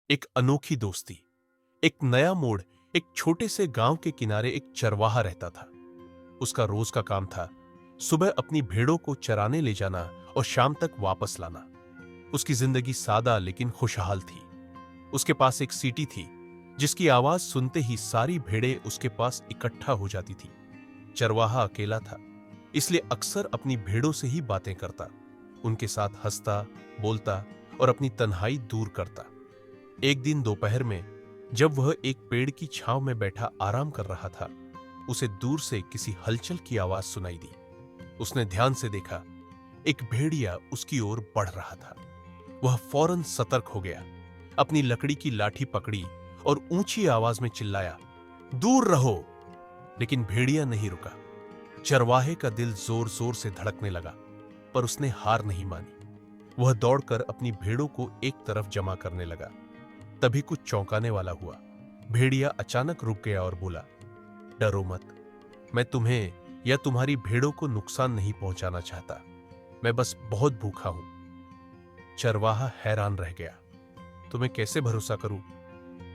एक अनोखी दोस्ती। एक नया मोड़। एक छोटे से गांव के किनारे एक चरवाहा रहता था। उसका रोज का काम था सुबह अपनी भेड़ों को चराने ले जाना और शाम तक वापस लाना। उसकी जिंदगी सादा लेकिन खुशहाल थी। उसके पास एक सीटी थी जिसकी आवाज सुनते ही सारी भेड़ें उसके पास इकट्ठा हो जाती थी। चरवाहा अकेला था, इसलिए अक्सर अपनी भेड़ों से ही बातें करता, उनके साथ हंसता, बोलता और अपनी तन्हाई दूर करता। एक दिन दोपहर में जब वह एक पेड़ की छांव में बैठा आराम कर रहा था, उसे दूर से किसी हलचल की आवाज सुनाई दी। उसने ध्यान से देखा, एक भेड़िया उसकी ओर बढ़ रहा था। वह फौरन सतर्क हो गया, अपनी लकड़ी की लाठी पकड़ी और ऊंची आवाज में चिल्लाया, दूर रहो। लेकिन भेड़िया नहीं रुका। चरवाहे का दिल जोर जोर से धड़कने लगा, पर उसने हार नहीं मानी। वह दौड़कर अपनी भेड़ों को एक तरफ जमा करने लगा। तभी कुछ चौंकाने वाला हुआ। भेड़िया अचानक रुक गया और बोला, डरो मत, मैं तुम्हें या तुम्हारी भेड़ों को नुकसान नहीं पहुंचाना चाहता। मैं बस बहुत भूखा हूं। चरवाहा हैरान रह गया, तुम्हें कैसे भरोसा करूं?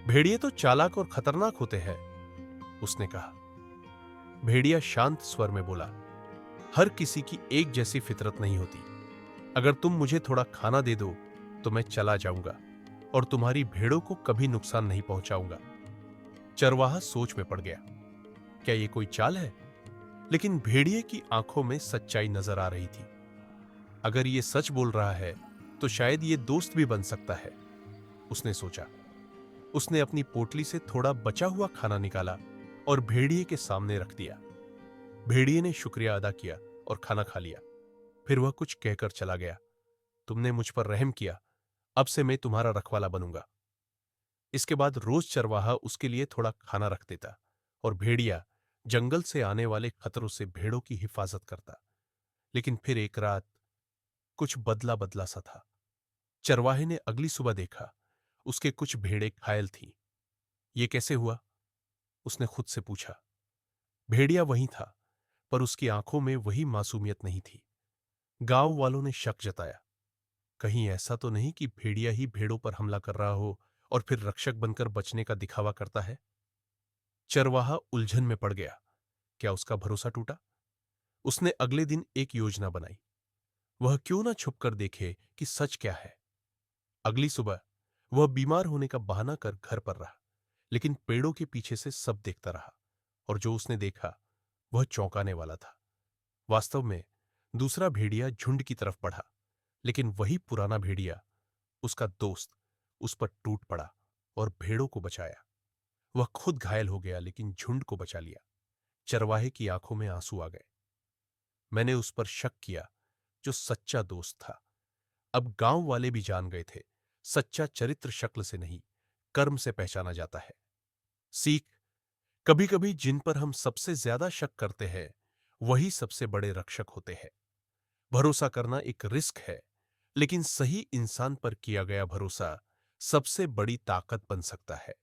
भेड़िए तो चालाक और खतरनाक होते हैं, उसने कहा। भेड़िया शांत स्वर में बोला, हर किसी की एक जैसी फितरत नहीं होती। अगर तुम मुझे थोड़ा खाना दे दो तो मैं चला जाऊंगा और तुम्हारी भेड़ों को कभी नुकसान नहीं पहुंचाऊंगा। चरवाहा सोच में पड़ गया, क्या ये कोई चाल है? लेकिन भेड़िए की आंखों में सच्चाई नजर आ रही थी। अगर ये सच बोल रहा है तो शायद ये दोस्त भी बन सकता है, उसने सोचा। उसने अपनी पोटली से थोड़ा बचा हुआ खाना निकाला और भेड़िए के सामने रख दिया। भेड़िए ने शुक्रिया अदा किया और खाना खा लिया। फिर वह कुछ कहकर चला गया, तुमने मुझ पर रहम किया, अब से मैं तुम्हारा रखवाला बनूंगा। इसके बाद रोज चरवाहा उसके लिए थोड़ा खाना रख देता और भेड़िया जंगल से आने वाले खतरों से भेड़ों की हिफाजत करता। लेकिन फिर एक रात कुछ बदला बदला सा था। चरवाहे ने अगली सुबह देखा, उसके कुछ भेड़ें घायल थीं। ये कैसे हुआ? उसने खुद से पूछा। भेड़िया वहीं था, पर उसकी आंखों में वही मासूमियत नहीं थी। गांव वालों ने शक जताया, कहीं ऐसा तो नहीं कि भेड़िया ही भेड़ों पर हमला कर रहा हो और फिर रक्षक बनकर बचने का दिखावा करता है। चरवाहा उलझन में पड़ गया। क्या उसका भरोसा टूटा? उसने अगले दिन एक योजना बनाई। वह क्यों ना छुपकर देखे कि सच क्या है। अगली सुबह वह बीमार होने का बहाना कर घर पर रहा, लेकिन पेड़ों के पीछे से सब देखता रहा और जो उसने देखा वह चौंकाने वाला था। वास्तव में दूसरा भेड़िया झुंड की तरफ बढ़ा, लेकिन वही पुराना भेड़िया, उसका दोस्त, उस पर टूट पड़ा और भेड़ों को बचाया। वह खुद घायल हो गया लेकिन झुंड को बचा लिया। चरवाहे की आंखों में आंसू आ गए। मैंने उस पर शक किया जो सच्चा दोस्त था। अब गांव वाले भी जान गए थे, सच्चा चरित्र शक्ल से नहीं, कर्म से पहचाना जाता है। सीख, कभी कभी जिन पर हम सबसे ज्यादा शक करते हैं वही सबसे बड़े रक्षक होते हैं। भरोसा करना एक रिस्क है, लेकिन सही इंसान पर किया गया भरोसा सबसे बड़ी ताकत बन सकता है।